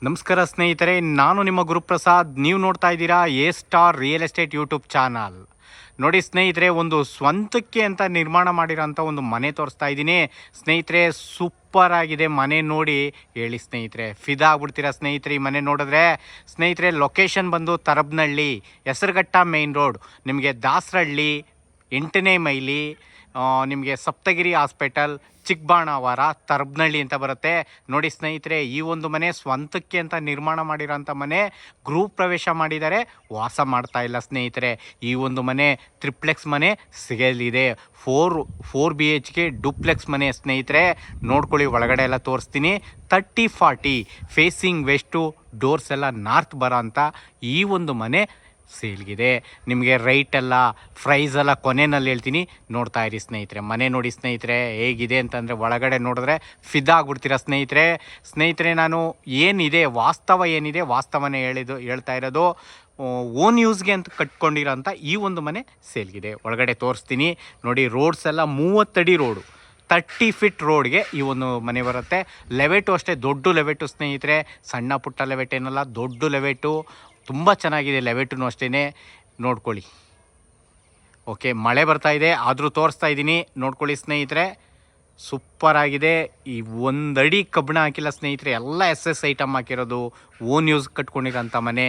ನಮಸ್ಕಾರ ಸ್ನೇಹಿತರೆ, ನಾನು ನಿಮ್ಮ ಗುರುಪ್ರಸಾದ್. ನೀವು ನೋಡ್ತಾ ಇದ್ದೀರಾ A star real estate YouTube channel. ನೋಡಿ ಸ್ನೇಹಿತರೆ, ಒಂದು ಸ್ವಂತಕ್ಕೆ ಅಂತ ನಿರ್ಮಾಣ ಮಾಡಿರೋಂಥ ಒಂದು ಮನೆ ತೋರಿಸ್ತಾ ಇದ್ದೀನಿ ಸ್ನೇಹಿತರೆ. ಸೂಪರ್ ಆಗಿದೆ ಮನೆ. ನೋಡಿ ಹೇಳಿ ಸ್ನೇಹಿತರೆ, ಫಿದಾ ಆಗ್ಬಿಡ್ತೀರಾ ಸ್ನೇಹಿತರೆ ಈ ಮನೆ ನೋಡಿದ್ರೆ. ಸ್ನೇಹಿತರೆ, ಲೊಕೇಶನ್ ಬಂದು ತರಬ್ನಹಳ್ಳಿ, ಹೆಸರುಘಟ್ಟ ಮೇನ್ ರೋಡ್, ನಿಮಗೆ ದಾಸರಹಳ್ಳಿ 8ನೇ ಮೈಲಿ, ನಿಮಗೆ ಸಪ್ತಗಿರಿ ಹಾಸ್ಪಿಟಲ್, ಚಿಕ್ಕಬಾಣಾವರ, ತರಬ್ನಹಳ್ಳಿ ಅಂತ ಬರುತ್ತೆ. ನೋಡಿ ಸ್ನೇಹಿತರೆ, ಈ ಒಂದು ಮನೆ ಸ್ವಂತಕ್ಕೆ ಅಂತ ನಿರ್ಮಾಣ ಮಾಡಿರೋಂಥ ಮನೆ. ಗೃಹ ಪ್ರವೇಶ ಮಾಡಿದ್ದಾರೆ, ವಾಸ ಮಾಡ್ತಾ ಇಲ್ಲ ಸ್ನೇಹಿತರೆ. ಈ ಒಂದು ಮನೆ ಟ್ರಿಪ್ಲೆಕ್ಸ್ ಮನೆ ಸಿಗಲಿದೆ. ಫೋರ್ BHK ಡೂಪ್ಲೆಕ್ಸ್ ಮನೆ ಸ್ನೇಹಿತರೆ. ನೋಡ್ಕೊಳ್ಳಿ, ಒಳಗಡೆ ಎಲ್ಲ ತೋರಿಸ್ತೀನಿ. 30-40 ಫೇಸಿಂಗ್ ವೆಸ್ಟು, ಡೋರ್ಸ್ ಎಲ್ಲ ನಾರ್ತ್ ಬರೋ ಅಂಥ ಈ ಒಂದು ಮನೆ ಸೇಲ್ಗಿದೆ. ನಿಮಗೆ ರೈಟ್ ಎಲ್ಲ ಪ್ರೈಸ್ ಎಲ್ಲ ಕೊನೆಯಲ್ಲಿ ಹೇಳ್ತೀನಿ, ನೋಡ್ತಾ ಇರಿ ಸ್ನೇಹಿತರೆ. ಮನೆ ನೋಡಿ ಸ್ನೇಹಿತರೆ ಹೇಗಿದೆ ಅಂತಂದರೆ, ಒಳಗಡೆ ನೋಡಿದ್ರೆ ಫಿದಾ ಆಗ್ಬಿಡ್ತೀರಾ ಸ್ನೇಹಿತರೆ. ನಾನು ಏನಿದೆ ವಾಸ್ತವ ಏನಿದೆ ವಾಸ್ತವನೇ ಹೇಳ್ತಾ ಇರೋದು. ಓನ್ ಯೂಸ್ಗೆ ಅಂತ ಕಟ್ಕೊಂಡಿರೋಂಥ ಈ ಒಂದು ಮನೆ ಸೇಲ್ಗಿದೆ. ಒಳಗಡೆ ತೋರಿಸ್ತೀನಿ ನೋಡಿ. ರೋಡ್ಸ್ ಎಲ್ಲ 30 ಅಡಿ ರೋಡು, 30 ಫೀಟ್ ರೋಡ್ಗೆ ಈ ಒಂದು ಮನೆ ಬರುತ್ತೆ. ಲೆವೆಟು ಅಷ್ಟೇ, ದೊಡ್ಡ ಲೆವೆಟು ಸ್ನೇಹಿತರೆ. ಸಣ್ಣ ಪುಟ್ಟ ಲೆವೆಟ್ ಏನಲ್ಲ, ದೊಡ್ಡ ಲೆವೆಟು. ತುಂಬ ಚೆನ್ನಾಗಿದೆ ಲೆವೆಟು ಅಷ್ಟೇ. ನೋಡ್ಕೊಳ್ಳಿ. ಓಕೆ, ಮಳೆ ಬರ್ತಾ ಇದೆ ಆದರೂ ತೋರಿಸ್ತಾ ಇದ್ದೀನಿ, ನೋಡ್ಕೊಳ್ಳಿ ಸ್ನೇಹಿತರೆ. ಸೂಪರಾಗಿದೆ. ಈ 1 ಅಡಿ ಕಬ್ಬಣ ಹಾಕಿಲ್ಲ ಸ್ನೇಹಿತರೆ, ಎಲ್ಲ SS ಐಟಮ್ ಹಾಕಿರೋದು. ಓನ್ ಯೂಸ್ ಕಟ್ಕೊಂಡಿರೋಂಥ ಮನೆ.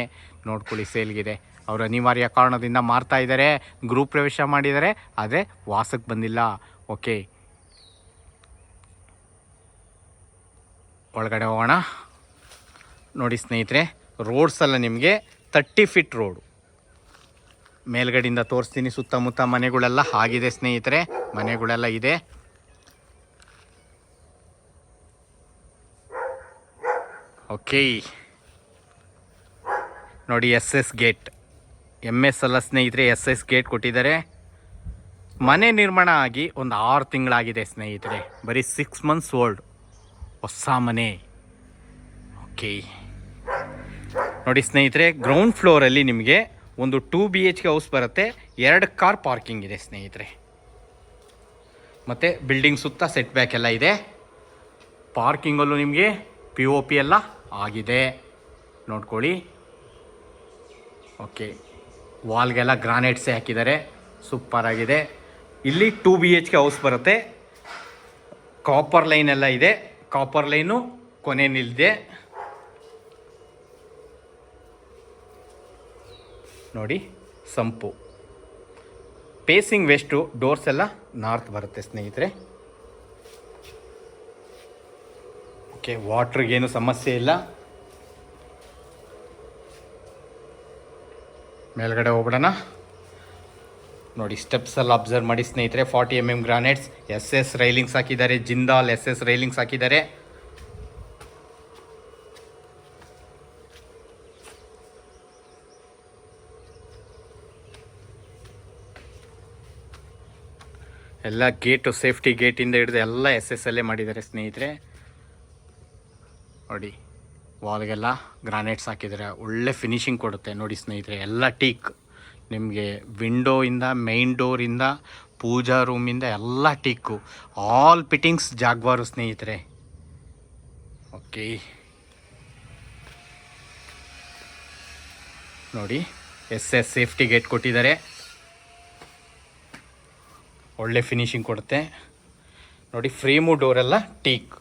ನೋಡ್ಕೊಳ್ಳಿ, ಸೇಲ್ಗಿದೆ. ಅವರು ಅನಿವಾರ್ಯ ಕಾರಣದಿಂದ ಮಾರ್ತಾ ಇದ್ದಾರೆ. ಗೃಹ ಪ್ರವೇಶ ಮಾಡಿದ್ದಾರೆ, ಆದರೆ ವಾಸಕ್ಕೆ ಬಂದಿಲ್ಲ. ಓಕೆ, ಒಳಗಡೆ ಹೋಗೋಣ. ನೋಡಿ ಸ್ನೇಹಿತರೆ, ರೋಡ್ಸ್ ಎಲ್ಲ ನಿಮಗೆ 30 ಫೀಟ್ ರೋಡು. ಮೇಲ್ಗಡೆಯಿಂದ ತೋರಿಸ್ತೀನಿ. ಸುತ್ತಮುತ್ತ ಮನೆಗಳೆಲ್ಲ ಆಗಿದೆ ಸ್ನೇಹಿತರೆ, ಮನೆಗಳೆಲ್ಲ ಇದೆ. ಓಕೆ, ನೋಡಿ SS ಗೇಟ್, MS ಅಲ್ಲ ಸ್ನೇಹಿತರೆ, SS ಗೇಟ್ ಕೊಟ್ಟಿದ್ದಾರೆ. ಮನೆ ನಿರ್ಮಾಣ ಆಗಿ ಒಂದು 6 ತಿಂಗಳಾಗಿದೆ ಸ್ನೇಹಿತರೆ. ಬರೀ 6 ಮಂತ್ಸ್ ಓಲ್ಡ್, ಹೊಸ ಮನೆ. ಓಕೆ, ನೋಡಿ ಸ್ನೇಹಿತರೆ, ಗ್ರೌಂಡ್ ಫ್ಲೋರಲ್ಲಿ ನಿಮಗೆ ಒಂದು 2 BHK ಹೌಸ್ ಬರುತ್ತೆ. 2 ಕಾರ್ ಪಾರ್ಕಿಂಗ್ ಇದೆ ಸ್ನೇಹಿತರೆ. ಮತ್ತು ಬಿಲ್ಡಿಂಗ್ ಸುತ್ತ ಸೆಟ್ ಬ್ಯಾಕ್ ಎಲ್ಲ ಇದೆ. ಪಾರ್ಕಿಂಗಲ್ಲೂ ನಿಮಗೆ POP ಎಲ್ಲ ಆಗಿದೆ, ನೋಡ್ಕೊಳ್ಳಿ. ಓಕೆ, ವಾಲ್ಗೆಲ್ಲ ಗ್ರಾನೈಟ್ಸೇ ಹಾಕಿದ್ದಾರೆ, ಸೂಪರಾಗಿದೆ. ಇಲ್ಲಿ 2 BHK ಹೌಸ್ ಬರುತ್ತೆ. ಕಾಪರ್ ಲೈನ್ ಎಲ್ಲ ಇದೆ, ಕಾಪರ್ ಲೈನು ಕೊನೆ ನಿಲ್ಲಿದೆ. ನೋಡಿ, ಸಂಪು ಫೇಸಿಂಗ್ ವೆಸ್ಟು, ಡೋರ್ಸ್ ಎಲ್ಲ ನಾರ್ತ್ ಬರುತ್ತೆ ಸ್ನೇಹಿತರೆ. ಓಕೆ, ವಾಟ್ರಿಗೇನು ಸಮಸ್ಯೆ ಇಲ್ಲ. ಮೇಲ್ಗಡೆ ಹೋಗ್ಬಿಡೋಣ. ನೋಡಿ, ಸ್ಟೆಪ್ಸ್ ಎಲ್ಲ ಅಬ್ಸರ್ವ್ ಮಾಡಿ ಸ್ನೇಹಿತರೆ. 40 mm ಗ್ರಾನೈಟ್ಸ್, SS ರೈಲಿಂಗ್ಸ್ ಹಾಕಿದ್ದಾರೆ. ಜಿಂದಾಲ್ SS ರೈಲಿಂಗ್ಸ್ ಹಾಕಿದ್ದಾರೆ. ಎಲ್ಲ ಗೇಟು, ಸೇಫ್ಟಿ ಗೇಟಿಂದ ಹಿಡಿದು ಎಲ್ಲ SS ಅಲ್ಲೇ ಮಾಡಿದ್ದಾರೆ ಸ್ನೇಹಿತರೆ. ನೋಡಿ, ವಾಲ್ಗೆಲ್ಲ ಗ್ರಾನೈಟ್ಸ್ ಹಾಕಿದ್ದಾರೆ, ಒಳ್ಳೆ ಫಿನಿಶಿಂಗ್ ಕೊಡುತ್ತೆ. ನೋಡಿ ಸ್ನೇಹಿತರೆ, ಎಲ್ಲ ಟೀಕ್. ನಿಮಗೆ ವಿಂಡೋಯಿಂದ, ಮೈನ್ ಡೋರಿಂದ, ಪೂಜಾ ರೂಮಿಂದ ಎಲ್ಲ ಟೀಕು. ಆಲ್ ಫಿಟ್ಟಿಂಗ್ಸ್ ಜಾಗ್ವಾರು ಸ್ನೇಹಿತರೆ. ಓಕೆ, ನೋಡಿ, SS ಸೇಫ್ಟಿ ಗೇಟ್ ಕೊಟ್ಟಿದ್ದಾರೆ, ಒಳ್ಳೆ ಫಿನಿಶಿಂಗ್ ಕೊಡುತ್ತೆ. ನೋಡಿ, ಫ್ರೇಮು ಡೋರೆಲ್ಲ ಟೀಕ್,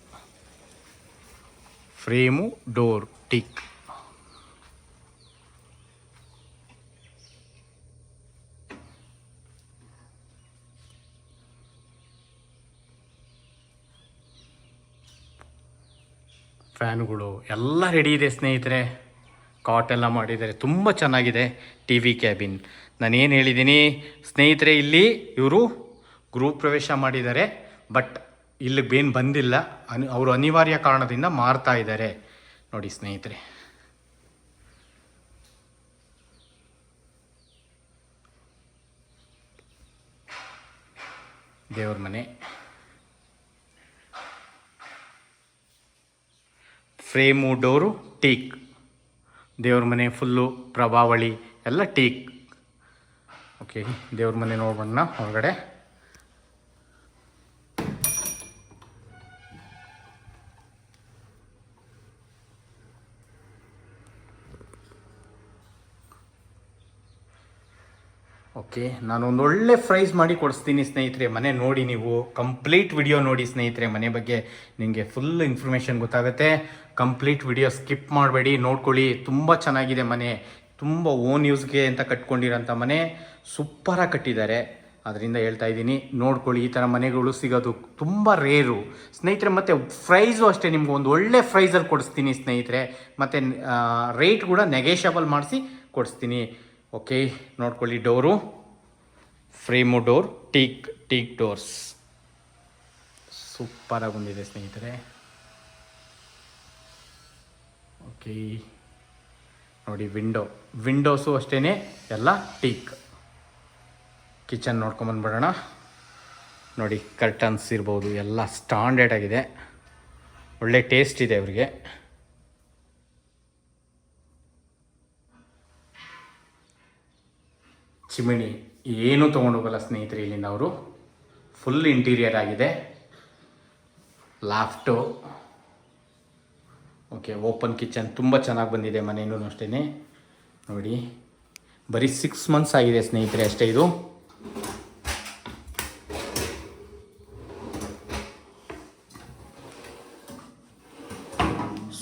ಫ್ರೇಮು ಡೋರ್ ಟೀಕ್. ಫ್ಯಾನುಗಳು ಎಲ್ಲ ರೆಡಿ ಇದೆ ಸ್ನೇಹಿತರೆ. ಕಾಟ್ ಎಲ್ಲ ಮಾಡಿದ್ದಾರೆ, ತುಂಬ ಚೆನ್ನಾಗಿದೆ. TV cabin. ನಾನೇನು ಹೇಳಿದ್ದೀನಿ ಸ್ನೇಹಿತರೆ, ಇಲ್ಲಿ ಇವರು ಗೃಹ ಪ್ರವೇಶ ಮಾಡಿದ್ದಾರೆ, ಬಟ್ ಇಲ್ಲಿಗೆ ಏನು ಬಂದಿಲ್ಲ. ಅವರು ಅನಿವಾರ್ಯ ಕಾರಣದಿಂದ ಮಾರ್ತಾ ಇದ್ದಾರೆ. ನೋಡಿ ಸ್ನೇಹಿತರೆ, ದೇವ್ರ ಮನೆ, ಫ್ರೇಮು ಡೋರು ಟೀಕ್. ದೇವ್ರ ಮನೆ ಫುಲ್ಲು ಪ್ರಭಾವಳಿ ಎಲ್ಲ ಟೀಕ್. ಓಕೆ, ದೇವ್ರ ಮನೆ ನೋಡೋಣ ಹೊರಗಡೆ. ಓಕೆ, ನಾನೊಂದು ಒಳ್ಳೆ ಪ್ರೈಸ್ ಮಾಡಿ ಕೊಡಿಸ್ತೀನಿ ಸ್ನೇಹಿತರೆ. ಮನೆ ನೋಡಿ, ನೀವು ಕಂಪ್ಲೀಟ್ ವಿಡಿಯೋ ನೋಡಿ ಸ್ನೇಹಿತರೆ. ಮನೆ ಬಗ್ಗೆ ನಿಮಗೆ ಫುಲ್ ಇನ್ಫಾರ್ಮೇಷನ್ ಗೊತ್ತಾಗುತ್ತೆ. ಕಂಪ್ಲೀಟ್ ವಿಡಿಯೋ ಸ್ಕಿಪ್ ಮಾಡಬೇಡಿ, ನೋಡ್ಕೊಳ್ಳಿ. ತುಂಬ ಚೆನ್ನಾಗಿದೆ ಮನೆ, ತುಂಬ ಓನ್ ಯೂಸ್ಗೆ ಅಂತ ಕಟ್ಕೊಂಡಿರೋಂಥ ಮನೆ, ಸೂಪರಾಗಿ ಕಟ್ಟಿದ್ದಾರೆ. ಅದರಿಂದ ಹೇಳ್ತಾ ಇದ್ದೀನಿ, ನೋಡ್ಕೊಳ್ಳಿ. ಈ ಥರ ಮನೆಗಳು ಸಿಗೋದು ತುಂಬ ರೇರು ಸ್ನೇಹಿತರೆ. ಮತ್ತು ಪ್ರೈಸು ಅಷ್ಟೇ, ನಿಮ್ಗೆ ಒಂದು ಒಳ್ಳೆ ಪ್ರೈಸಲ್ಲಿ ಕೊಡಿಸ್ತೀನಿ ಸ್ನೇಹಿತರೆ. ಮತ್ತು ರೇಟ್ ಕೂಡ ನೆಗೆಷಬಲ್ ಮಾಡಿಸಿ ಕೊಡಿಸ್ತೀನಿ. ಓಕೆ, ನೋಡ್ಕೊಳ್ಳಿ. Door frame door, teak doors ಸೂಪರಾಗಿ ಬಂದಿದೆ ಸ್ನೇಹಿತರೆ. ಓಕೆ ನೋಡಿ, ವಿಂಡೋಸು ಅಷ್ಟೇ ಎಲ್ಲ ಟೀಕ್. ಕಿಚನ್ ನೋಡ್ಕೊಂಬಂದ್ಬಿಡೋಣ. ನೋಡಿ, ಕರ್ಟನ್ಸ್ ಇರ್ಬೋದು, ಎಲ್ಲ ಸ್ಟ್ಯಾಂಡರ್ಡ್ ಆಗಿದೆ, ಒಳ್ಳೆ ಟೇಸ್ಟ್ ಇದೆ ಅವರಿಗೆ. ಚಿಮಿಣಿ ಏನೂ ತೊಗೊಂಡೋಗಲ್ಲ ಸ್ನೇಹಿತರೆ ಇಲ್ಲಿಂದ ಅವರು. ಫುಲ್ ಇಂಟೀರಿಯರ್ ಆಗಿದೆ. ಲಾಫ್ಟು. ಓಕೆ, ಓಪನ್ ಕಿಚನ್ ತುಂಬ ಚೆನ್ನಾಗಿ ಬಂದಿದೆ ಮನೆಯೂ ಅಷ್ಟೇ. ನೋಡಿ, ಬರೀ 6 months ಆಗಿದೆ ಸ್ನೇಹಿತರೆ ಅಷ್ಟೇ. ಇದು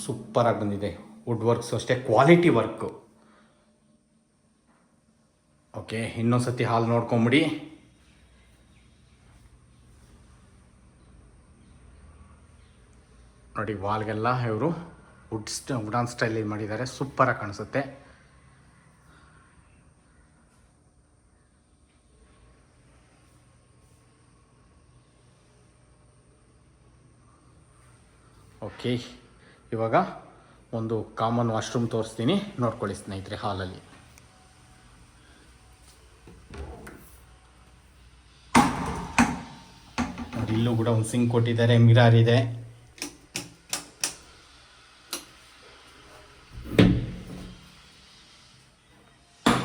ಸೂಪರಾಗಿ ಬಂದಿದೆ. ವುಡ್ ವರ್ಕ್ಸು ಅಷ್ಟೇ, ಕ್ವಾಲಿಟಿ ವರ್ಕು. ಓಕೆ, ಇನ್ನೊಂದು ಸತಿ ಹಾಲ್ ನೋಡ್ಕೊಂಬಿಡಿ. ನೋಡಿ, ವಾಲ್ಗೆಲ್ಲ ಇವರು ವುಡನ್ ಸ್ಟೈಲ್ ಮಾಡಿದ್ದಾರೆ, ಸೂಪರಾಗಿ ಕಾಣಿಸುತ್ತೆ. ಓಕೆ, ಇವಾಗ ಒಂದು ಕಾಮನ್ ವಾಶ್ರೂಮ್ ತೋರಿಸ್ತೀನಿ, ನೋಡ್ಕೊಳ್ಳಿ ಸ್ನೇಹಿತರೆ. ಹಾಲಲ್ಲಿ ನೋಡಿ, ಇಲ್ಲೂ ಕೂಡ ಒಂದು ಸಿಂಕ್ ಕೊಟ್ಟಿದ್ದಾರೆ, ಮಿರರ್ ಇದೆ.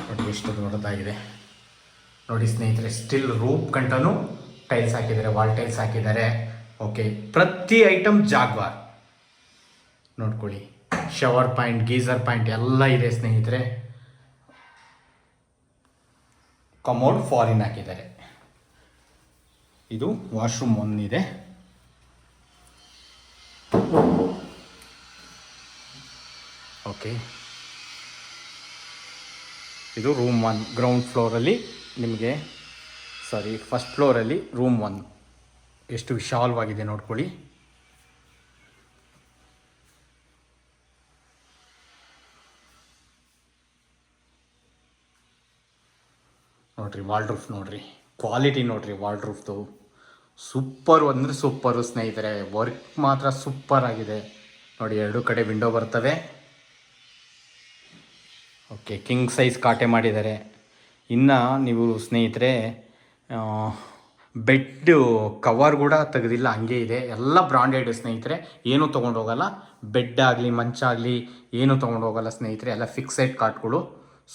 ನೋಡಿ ಎಷ್ಟು ದೊಡ್ಡದಾಗಿದೆ ನೋಡಿ ಸ್ನೇಹಿತರೆ. ಸ್ಟಿಲ್ ರೂಪ್ ಗಂಟನೂ ಟೈಲ್ಸ್ ಹಾಕಿದ್ದಾರೆ, ವಾಲ್ ಟೈಲ್ಸ್ ಹಾಕಿದ್ದಾರೆ. ಓಕೆ, ಪ್ರತಿ ಐಟಮ್ ಜಾಗ್ವಾರ್ ನೋಡ್ಕೊಳ್ಳಿ. ಶವರ್ ಪಾಯಿಂಟ್, ಗೀಸರ್ ಪಾಯಿಂಟ್ ಎಲ್ಲ ಇದೆ ಸ್ನೇಹಿತರೆ. ಕಮೋಡ್ ಫಾರಿನ್ ಹಾಕಿದ್ದಾರೆ. ಇದು ವಾಶ್ರೂಮ್ 1 ಇದೆ. ಓಕೆ, ಇದು ರೂಮ್ 1 ಗ್ರೌಂಡ್ ಫ್ಲೋರಲ್ಲಿ ನಿಮಗೆ, ಫಸ್ಟ್ ಫ್ಲೋರಲ್ಲಿ ರೂಮ್ 1 ಎಷ್ಟು ವಿಶಾಲವಾಗಿದೆ ನೋಡ್ಕೊಳ್ಳಿ. ನೋಡ್ರಿ ವಾಲ್ಡ್ರೂಫ್, ನೋಡ್ರಿ ಕ್ವಾಲಿಟಿ, ನೋಡ್ರಿ ವಾಲ್ಡ್ರೂಫ್ದು ಸೂಪರ್ ಅಂದರೆ ಸೂಪರು ಸ್ನೇಹಿತರೆ. ವರ್ಕ್ ಮಾತ್ರ ಸೂಪರ್ ಆಗಿದೆ ನೋಡಿ. 2 ಕಡೆ ವಿಂಡೋ ಬರ್ತವೆ. ಓಕೆ, ಕಿಂಗ್ ಸೈಜ್ ಕಾಟೆ ಮಾಡಿದ್ದಾರೆ. ಇನ್ನು ನೀವು ಸ್ನೇಹಿತರೆ ಬೆಡ್ ಕವರ್ ಕೂಡ ತೆಗೆದಿಲ್ಲ, ಹಂಗೆ ಇದೆ. ಎಲ್ಲ ಬ್ರಾಂಡೆಡ್ ಸ್ನೇಹಿತರೆ, ಏನೂ ತೊಗೊಂಡೋಗಲ್ಲ. ಬೆಡ್ ಆಗಲಿ ಮಂಚ ಆಗಲಿ ಏನೂ ತೊಗೊಂಡೋಗಲ್ಲ ಸ್ನೇಹಿತರೆ. ಎಲ್ಲ ಫಿಕ್ಸೆಡ್ ಕಾಟ್ಗಳು,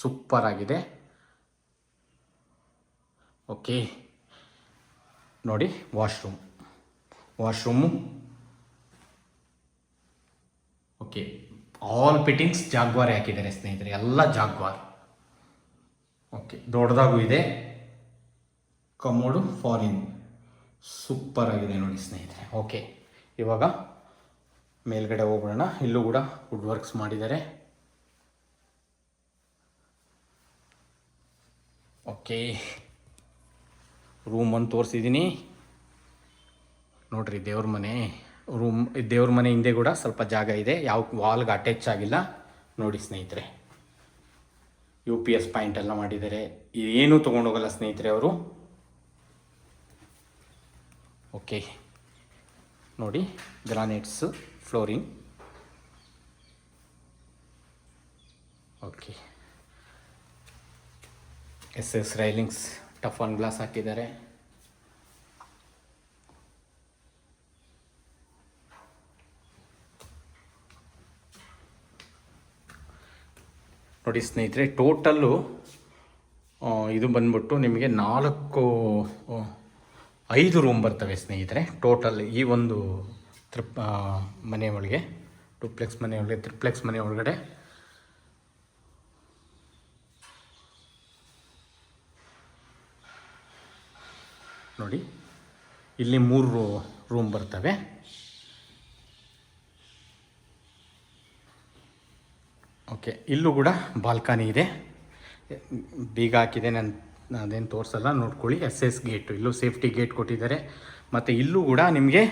ಸೂಪರ್ ಆಗಿದೆ. ಓಕೆ, ನೋಡಿ washroom. Okay, all fittings Jaguar ಹಾಕಿದ್ದಾರೆ ಸ್ನೇಹಿತರೆ, ಎಲ್ಲ ಜಾಗ್ವಾರ್. ಓಕೆ, ದೊಡ್ಡದಾಗೂ ಇದೆ. ಕಮೋಡು ಫಾರಿನ್, ಸೂಪರ್ ಆಗಿದೆ ನೋಡಿ ಸ್ನೇಹಿತರೆ. ಓಕೆ, ಇವಾಗ ಮೇಲ್ಗಡೆ ಹೋಗೋಣ. ಇಲ್ಲೂ ಕೂಡ ವುಡ್ ವರ್ಕ್ಸ್ ಮಾಡಿದ್ದಾರೆ. ಓಕೆ, ರೂಮ್ 1 ತೋರಿಸಿದ್ದೀನಿ ನೋಡ್ರಿ. ದೇವ್ರ ಮನೆ ಹಿಂದೆ ಕೂಡ ಸ್ವಲ್ಪ ಜಾಗ ಇದೆ, ಯಾವ ವಾಲ್ಗೆ ಅಟ್ಯಾಚ್ ಆಗಿಲ್ಲ ನೋಡಿ ಸ್ನೇಹಿತರೆ. UPS ಪಾಯಿಂಟ್ ಎಲ್ಲ ಮಾಡಿದ್ದಾರೆ, ಏನೂ ತೊಗೊಂಡೋಗಲ್ಲ ಸ್ನೇಹಿತರೆ ಅವರು. ಓಕೆ, ನೋಡಿ granites flooring. Okay, SS railings, tough on glass ಹಾಕಿದ್ದಾರೆ. ನೋಡಿ ಸ್ನೇಹಿತರೆ, ಟೋಟಲ್ಲು ಇದು ಬಂದ್ಬಿಟ್ಟು ನಿಮಗೆ 5 ರೂಮ್ ಬರ್ತವೆ ಸ್ನೇಹಿತರೆ. ಟೋಟಲ್ ಈ ಒಂದು ಮನೆ ಒಳಗೆ, ಟ್ರಿಪ್ಲೆಕ್ಸ್ ಮನೆ ಒಳಗಡೆ ಇಲ್ಲಿ 3 ರೂಮ್ ಬರ್ತವೆ. ಓಕೆ, ಇಲ್ಲೂ ಕೂಡ ಬಾಲ್ಕನಿ ಇದೆ. ಬೀಗ ಹಾಕಿದೆ, ನಾನು ಅದೇನು ತೋರಿಸಲ್ಲ, ನೋಡ್ಕೊಳ್ಳಿ. SS ಗೇಟು, ಇಲ್ಲೂ ಸೇಫ್ಟಿ ಗೇಟ್ ಕೊಟ್ಟಿದ್ದಾರೆ. ಮತ್ತು ಇಲ್ಲೂ ಕೂಡ ನಿಮಗೆ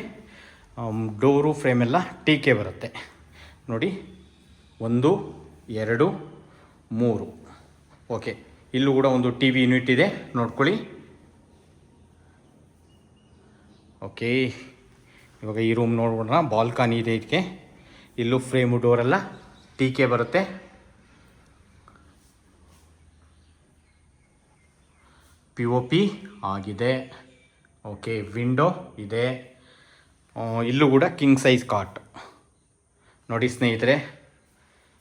ಡೋರು ಫ್ರೇಮೆಲ್ಲ ಟೀಕೆ ಬರುತ್ತೆ ನೋಡಿ. 1 2 3. ಓಕೆ, ಇಲ್ಲೂ ಕೂಡ ಒಂದು TV ಯೂನಿಟ್ ಇದೆ, ನೋಡ್ಕೊಳ್ಳಿ. ಓಕೆ, ಇವಾಗ ಈ ರೂಮ್ ನೋಡೋಣ. ಬಾಲ್ಕನಿ ಇದೆ ಇದಕ್ಕೆ. ಇಲ್ಲೂ ಫ್ರೇಮು ಡೋರೆಲ್ಲ ಟೀಕೆ ಬರುತ್ತೆ. POP ಆಗಿದೆ. ಓಕೆ, ವಿಂಡೋ ಇದೆ. ಇಲ್ಲೂ ಕೂಡ ಕಿಂಗ್ ಸೈಜ್ ಕಾಟ್ ನೋಡಿ ಸ್ನೇಹಿತರೆ.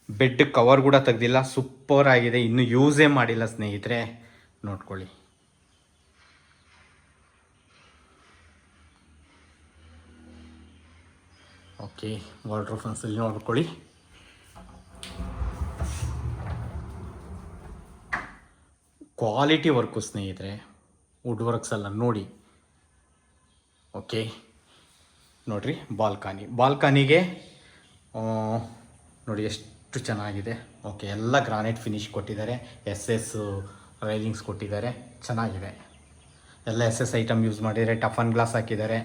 ಬೆಡ್ ಕವರ್ ಕೂಡ ತೆಗೆದಿಲ್ಲ, ಸೂಪರ್ ಆಗಿದೆ. ಇನ್ನೂ ಯೂಸೇ ಮಾಡಿಲ್ಲ ಸ್ನೇಹಿತರೆ, ನೋಡ್ಕೊಳ್ಳಿ. ಓಕೆ, ವಾಟರ್ ಫನ್ಸಲ್ಲಿ ನೋಡ್ಕೊಳ್ಳಿ. ಕ್ವಾಲಿಟಿ ವರ್ಕು ಸ್ನೇಹಿತರೆ, ವುಡ್ ವರ್ಕ್ಸ್ ಎಲ್ಲ ನೋಡಿ. ಓಕೆ, ನೋಡಿರಿ ಬಾಲ್ಕನಿಗೆ ನೋಡಿ ಎಷ್ಟು ಚೆನ್ನಾಗಿದೆ. ಓಕೆ, ಎಲ್ಲ ಗ್ರಾನೈಟ್ ಫಿನಿಶ್ ಕೊಟ್ಟಿದ್ದಾರೆ. SS ರೈಲಿಂಗ್ಸ್ ಕೊಟ್ಟಿದ್ದಾರೆ, ಚೆನ್ನಾಗಿದೆ. ಎಲ್ಲ SS ಐಟಮ್ ಯೂಸ್ ಮಾಡಿದ್ದಾರೆ. ಟಫನ್ ಗ್ಲಾಸ್ ಹಾಕಿದ್ದಾರೆ.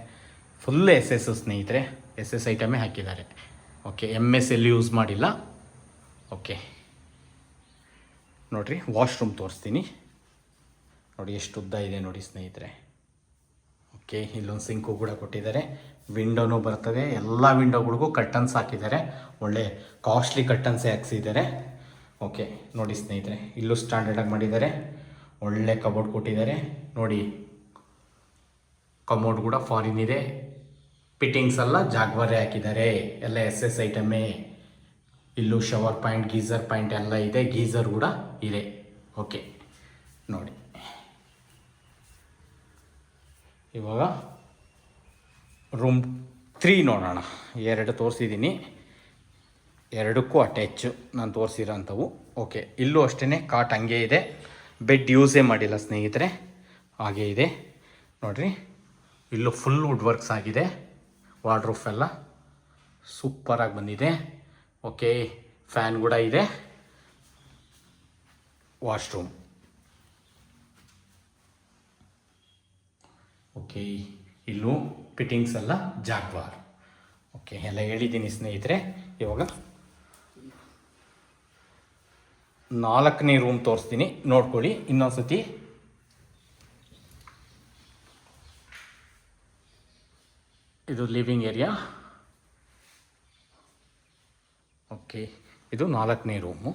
ಫುಲ್ SS ಸ್ನೇಹಿತರೆ, SS ಐಟಮೇ ಹಾಕಿದ್ದಾರೆ. ಓಕೆ, MS ಎಲ್ಲಿ ಯೂಸ್ ಮಾಡಿಲ್ಲ. ಓಕೆ, ನೋಡಿರಿ ವಾಶ್ರೂಮ್ ತೋರಿಸ್ತೀನಿ ನೋಡಿ, ಎಷ್ಟು ಉದ್ದ ಇದೆ ನೋಡಿ ಸ್ನೇಹಿತರೆ. ಓಕೆ, ಇಲ್ಲೊಂದು ಸಿಂಕು ಕೂಡ ಕೊಟ್ಟಿದ್ದಾರೆ. ವಿಂಡೋನೂ ಬರ್ತದೆ. ಎಲ್ಲ ವಿಂಡೋಗಳಿಗೂ ಕರ್ಟನ್ಸ್ ಹಾಕಿದ್ದಾರೆ. ಒಳ್ಳೆ ಕಾಸ್ಟ್ಲಿ ಕರ್ಟನ್ಸೇ ಹಾಕ್ಸಿದ್ದಾರೆ. ಓಕೆ, ನೋಡಿ ಸ್ನೇಹಿತರೆ, ಇಲ್ಲೂ ಸ್ಟ್ಯಾಂಡರ್ಡಾಗಿ ಮಾಡಿದ್ದಾರೆ. ಒಳ್ಳೆ ಕಬೋರ್ಡ್ ಕೊಟ್ಟಿದ್ದಾರೆ ನೋಡಿ. ಕಮೋಡ್ ಕೂಡ ಫಾರಿನ್ ಇದೆ. ಫಿಟ್ಟಿಂಗ್ಸ್ ಎಲ್ಲ ಜಾಗ್ವಾರೆ ಹಾಕಿದ್ದಾರೆ. ಎಲ್ಲ SS ಐಟಮೇ. ಇಲ್ಲೂ ಶವರ್ ಪಾಯಿಂಟ್, ಗೀಝರ್ ಪಾಯಿಂಟ್ ಎಲ್ಲ ಇದೆ. ಗೀಝರ್ ಕೂಡ ಇದೆ. ಓಕೆ, ನೋಡಿ ಇವಾಗ ರೂಮ್ 3 ನೋಡೋಣ. 2 ತೋರಿಸಿದ್ದೀನಿ, 2ಕ್ಕೂ ಅಟ್ಯಾಚು ನಾನು ತೋರಿಸಿರೋ ಅಂಥವು. ಓಕೆ, ಇಲ್ಲೂ ಅಷ್ಟೇ ಕಾಟ್ ಹಂಗೆ ಇದೆ. ಬೆಡ್ ಯೂಸೇ ಮಾಡಿಲ್ಲ ಸ್ನೇಹಿತರೆ, ಹಾಗೇ ಇದೆ ನೋಡಿರಿ. ಇಲ್ಲೂ ಫುಲ್ ವುಡ್ ವರ್ಕ್ಸ್ ಆಗಿದೆ. ವಾರ್ಡ್ರೂಫ್ ಎಲ್ಲ ಸೂಪರಾಗಿ ಬಂದಿದೆ. ಓಕೆ, ಫ್ಯಾನ್ ಕೂಡ ಇದೆ. ವಾಶ್ರೂಮ್. ಓಕೆ, ಇಲ್ಲೂ ಫಿಟ್ಟಿಂಗ್ಸ್ ಎಲ್ಲ ಜಾಗ್ವಾರ್. ಓಕೆ, ಎಲ್ಲ ಹೇಳಿದ್ದೀನಿ ಸ್ನೇಹಿತರೆ. ಇವಾಗ 4ನೇ ರೂಮ್ ತೋರಿಸ್ತೀನಿ, ನೋಡ್ಕೊಳ್ಳಿ ಇನ್ನೊಂದ್ಸತಿ. ಇದು ಲಿವಿಂಗ್ ಏರಿಯಾ. ಓಕೆ, ಇದು 4ನೇ ರೂಮು.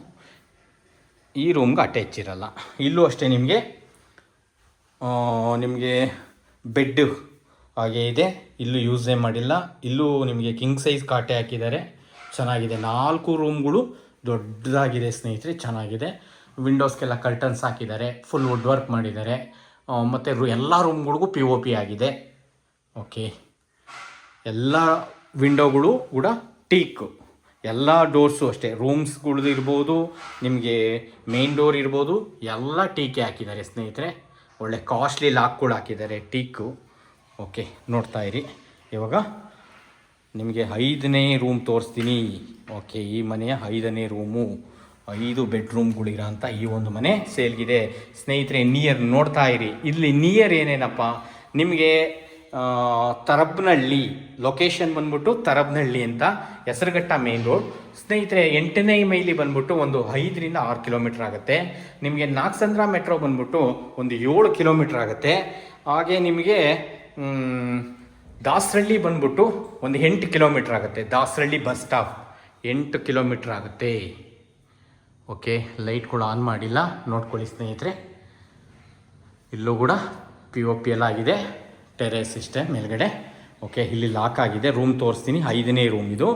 ಈ ರೂಮ್ಗೆ ಅಟ್ಯಾಚ್ ಇರಲ್ಲ. ಇಲ್ಲೂ ಅಷ್ಟೇ ನಿಮಗೆ ಬೆಡ್ ಹಾಗೆ ಇದೆ. ಇಲ್ಲೂ ಯೂಸೇ ಮಾಡಿಲ್ಲ. ಇಲ್ಲೂ ನಿಮಗೆ ಕಿಂಗ್ ಸೈಜ್ ಕಾಟೆ ಹಾಕಿದ್ದಾರೆ, ಚೆನ್ನಾಗಿದೆ. 4 ರೂಮ್ಗಳು ದೊಡ್ಡದಾಗಿದೆ ಸ್ನೇಹಿತರೆ, ಚೆನ್ನಾಗಿದೆ. ವಿಂಡೋಸ್ಗೆಲ್ಲ ಕರ್ಟನ್ಸ್ ಹಾಕಿದ್ದಾರೆ. ಫುಲ್ ವುಡ್ ವರ್ಕ್ ಮಾಡಿದ್ದಾರೆ. ಮತ್ತು ಎಲ್ಲ ರೂಮ್ಗಳಿಗೂ POP ಆಗಿದೆ. ಓಕೆ, ಎಲ್ಲ ವಿಂಡೋಗಳು ಕೂಡ ಟೀಕು. ಎಲ್ಲ ಡೋರ್ಸು ಅಷ್ಟೇ, ರೂಮ್ಸ್ಗಳದ್ದು ಇರ್ಬೋದು, ನಿಮಗೆ ಮೇನ್ ಡೋರ್ ಇರ್ಬೋದು, ಎಲ್ಲ ಟೀಕೆ ಹಾಕಿದ್ದಾರೆ ಸ್ನೇಹಿತರೆ. ಒಳ್ಳೆ ಕಾಸ್ಟ್ಲಿ ಲಾಕ್ ಕೂಡ ಹಾಕಿದ್ದಾರೆ, ಟೀಕು. ಓಕೆ, ನೋಡ್ತಾ ಇರಿ. ಇವಾಗ ನಿಮಗೆ 5ನೇ ರೂಮ್ ತೋರಿಸ್ತೀನಿ. ಓಕೆ, ಈ ಮನೆಯ 5ನೇ ರೂಮು. 5 ಬೆಡ್ರೂಮ್ಗಳಿರೋ ಅಂಥ ಈ ಒಂದು ಮನೆ ಸೇಲ್ಗಿದೆ ಸ್ನೇಹಿತರೆ. ನಿಯರ್ ನೋಡ್ತಾ ಇರಿ. ಇಲ್ಲಿ ನಿಯರ್ ಏನೇನಪ್ಪ ನಿಮಗೆ, ತರಬ್ನಹಳ್ಳಿ ಲೊಕೇಶನ್ ಬಂದ್ಬಿಟ್ಟು ತರಬ್ನಹಳ್ಳಿ ಅಂತ, ಹೆಸರುಘಟ್ಟ ಮೇನ್ ರೋಡ್ ಸ್ನೇಹಿತರೆ. 8ನೇ ಮೈಲಿ ಬಂದ್ಬಿಟ್ಟು ಒಂದು 5 ರಿಂದ 6 ಕಿಲೋಮೀಟ್ರ್ ಆಗುತ್ತೆ. ನಿಮಗೆ ನಾಗಸಂದ್ರ ಮೆಟ್ರೋ ಬಂದ್ಬಿಟ್ಟು ಒಂದು 7 ಕಿಲೋಮೀಟ್ರ್ ಆಗುತ್ತೆ. ಹಾಗೆ ನಿಮಗೆ ದಾಸರಳ್ಳಿ ಬಂದ್ಬಿಟ್ಟು ಒಂದು 8 ಕಿಲೋಮೀಟ್ರ್ ಆಗುತ್ತೆ. ದಾಸರಳ್ಳಿ ಬಸ್ ಸ್ಟಾಪ್ 8 ಕಿಲೋಮೀಟ್ರ್ ಆಗುತ್ತೆ. ಓಕೆ, ಲೈಟ್ಗಳು ಆನ್ ಮಾಡಿಲ್ಲ, ನೋಡ್ಕೊಳ್ಳಿ ಸ್ನೇಹಿತರೆ. ಇಲ್ಲೂ ಕೂಡ POP ಎಲ್ಲ ಆಗಿದೆ. ಟೆರೇಸ್ ಇಷ್ಟೇ ಮೇಲ್ಗಡೆ. ಓಕೆ, ಇಲ್ಲಿ ಲಾಕ್ ಆಗಿದೆ. ರೂಮ್ ತೋರಿಸ್ತೀನಿ. 5ನೇ ರೂಮ್ ಇದು.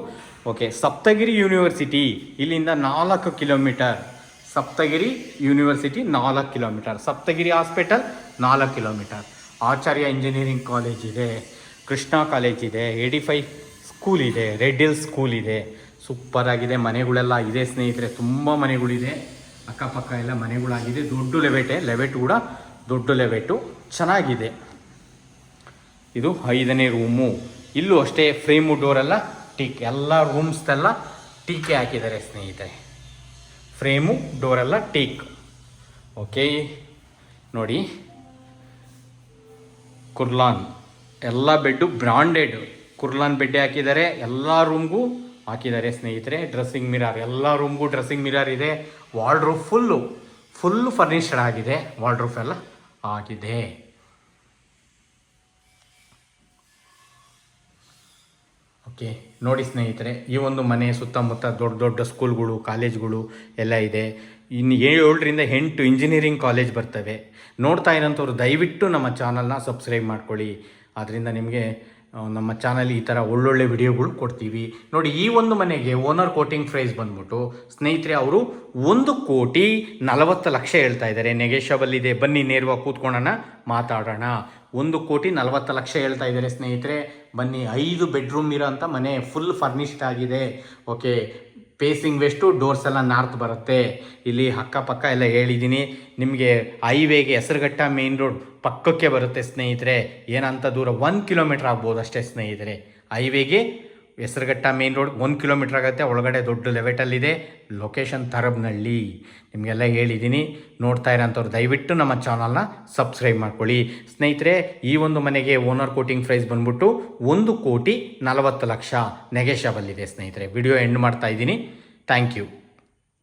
ಓಕೆ, ಸಪ್ತಗಿರಿ ಯೂನಿವರ್ಸಿಟಿ ಇಲ್ಲಿಂದ 4 kilometre. Saptagiri university 4 kilometre. Saptagiri hospital 4 kilometre. Acharya engineering college ಇದೆ, ಕೃಷ್ಣ ಕಾಲೇಜ್ ಇದೆ, 85 ಸ್ಕೂಲ್ ಇದೆ, ರೆಡ್ ಹಿಲ್ಸ್ ಸ್ಕೂಲ್ ಇದೆ. ಸೂಪರಾಗಿದೆ. ಮನೆಗಳೆಲ್ಲ ಇದೆ ಸ್ನೇಹಿತರೆ, ತುಂಬ ಮನೆಗಳಿದೆ. ಅಕ್ಕಪಕ್ಕ ಎಲ್ಲ ಮನೆಗಳಾಗಿದೆ. ದೊಡ್ಡ ಲೆವೆಟ್ ಕೂಡ ದೊಡ್ಡ ಲೆವೆಟು, ಚೆನ್ನಾಗಿದೆ. ಇದು 5ನೇ ರೂಮು. ಇಲ್ಲೂ ಅಷ್ಟೇ ಫ್ರೇಮು ಡೋರೆಲ್ಲ ಟೀಕ್, ಎಲ್ಲ ರೂಮ್ಸ್ದೆಲ್ಲ ಟೀಕೆ ಹಾಕಿದ್ದಾರೆ ಸ್ನೇಹಿತರೆ. ಫ್ರೇಮು ಡೋರೆಲ್ಲ ಟೀಕ್. ಓಕೆ ನೋಡಿ, ಕುರ್ಲಾನ್ ಎಲ್ಲ ಬೆಡ್ಡು ಬ್ರಾಂಡೆಡ್ ಕುರ್ಲಾನ್ ಬೆಡ್ಡೆ ಹಾಕಿದ್ದಾರೆ. ಎಲ್ಲ ರೂಮ್ಗೂ ಹಾಕಿದ್ದಾರೆ ಸ್ನೇಹಿತರೆ. ಡ್ರೆಸ್ಸಿಂಗ್ ಮಿರರ್, ಎಲ್ಲ ರೂಮ್ಗೂ ಡ್ರೆಸ್ಸಿಂಗ್ ಮಿರರ್ ಇದೆ. ವಾರ್ಡ್ರೂಫ್ ಫುಲ್ಲು ಫರ್ನಿಷ್ಡ್ ಆಗಿದೆ. ವಾರ್ಡ್ರೂಫ್ ಎಲ್ಲ ಆಗಿದೆ. ಓಕೆ ನೋಡಿ ಸ್ನೇಹಿತರೆ, ಈ ಒಂದು ಮನೆ ಸುತ್ತಮುತ್ತ ದೊಡ್ಡ ದೊಡ್ಡ ಸ್ಕೂಲ್ಗಳು, ಕಾಲೇಜ್ಗಳು ಎಲ್ಲ ಇದೆ. ಇನ್ನು 7ರಿಂದ 8 ಇಂಜಿನಿಯರಿಂಗ್ ಕಾಲೇಜ್ ಬರ್ತವೆ. ನೋಡ್ತಾ ಇರೋಂಥವ್ರು ದಯವಿಟ್ಟು ನಮ್ಮ ಚಾನಲ್ನ ಸಬ್ಸ್ಕ್ರೈಬ್ ಮಾಡ್ಕೊಳ್ಳಿ. ಆದ್ದರಿಂದ ನಿಮಗೆ ನಮ್ಮ ಚಾನಲ್ ಈ ಥರ ಒಳ್ಳೊಳ್ಳೆ ವಿಡಿಯೋಗಳು ಕೊಡ್ತೀವಿ. ನೋಡಿ, ಈ ಒಂದು ಮನೆಗೆ ಓನರ್ ಕೋಟಿಂಗ್ ಪ್ರೈಸ್ ಬಂದ್ಬಿಟ್ಟು ಸ್ನೇಹಿತರೆ ಅವರು 1,40,00,000 ಹೇಳ್ತಾ ಇದ್ದಾರೆ. ನೆಗೆಷಬಲ್ ಇದೆ. ಬನ್ನಿ ನೇರವಾಗಿ ಕೂತ್ಕೊಳ್ಳೋಣ, ಮಾತಾಡೋಣ. 1,40,00,000 ಹೇಳ್ತಾ ಇದ್ದಾರೆ ಸ್ನೇಹಿತರೆ. ಬನ್ನಿ, 5 ಬೆಡ್ರೂಮ್ ಇರೋ ಅಂಥ ಮನೆ, ಫುಲ್ ಫರ್ನಿಷ್ಡ್ ಆಗಿದೆ. ಓಕೆ, ಫೇಸಿಂಗ್ ವೆಸ್ಟು, ಡೋರ್ಸ್ ಎಲ್ಲ ನಾರ್ತ್ ಬರುತ್ತೆ. ಇಲ್ಲಿ ಅಕ್ಕಪಕ್ಕ ಎಲ್ಲ ಹೇಳಿದ್ದೀನಿ ನಿಮಗೆ. ಹೈವೇಗೆ ಹೆಸರುಘಟ್ಟ ಮೇನ್ ರೋಡ್ ಪಕ್ಕಕ್ಕೆ ಬರುತ್ತೆ ಸ್ನೇಹಿತರೆ. ಏನಂತ ದೂರ 1 ಕಿಲೋಮೀಟ್ರ್ ಆಗ್ಬೋದು ಅಷ್ಟೇ ಸ್ನೇಹಿತರೆ. ಹೈವೇಗೆ ಹೆಸರುಘಟ್ಟ ಮೇನ್ ರೋಡ್ 1 ಕಿಲೋಮೀಟ್ರ್ ಆಗುತ್ತೆ. ಒಳಗಡೆ ದೊಡ್ಡ ಲೆವೆಟಲ್ಲಿದೆ. ಲೊಕೇಶನ್ ತರಬ್ನಹಳ್ಳಿ. ನಿಮಗೆಲ್ಲ ಹೇಳಿದ್ದೀನಿ. ನೋಡ್ತಾ ಇರೋಂಥವ್ರು ದಯವಿಟ್ಟು ನಮ್ಮ ಚಾನಲ್ನ ಸಬ್ಸ್ಕ್ರೈಬ್ ಮಾಡ್ಕೊಳ್ಳಿ ಸ್ನೇಹಿತರೆ. ಈ ಒಂದು ಮನೆಗೆ ಓನರ್ ಕೋಟಿಂಗ್ ಪ್ರೈಸ್ ಬಂದ್ಬಿಟ್ಟು 1,40,00,000 ನೆಗೆಷಬಲ್ ಇದೆ ಸ್ನೇಹಿತರೆ. ವಿಡಿಯೋ ಎಂಡ್ ಮಾಡ್ತಾ ಇದ್ದೀನಿ. Thank you.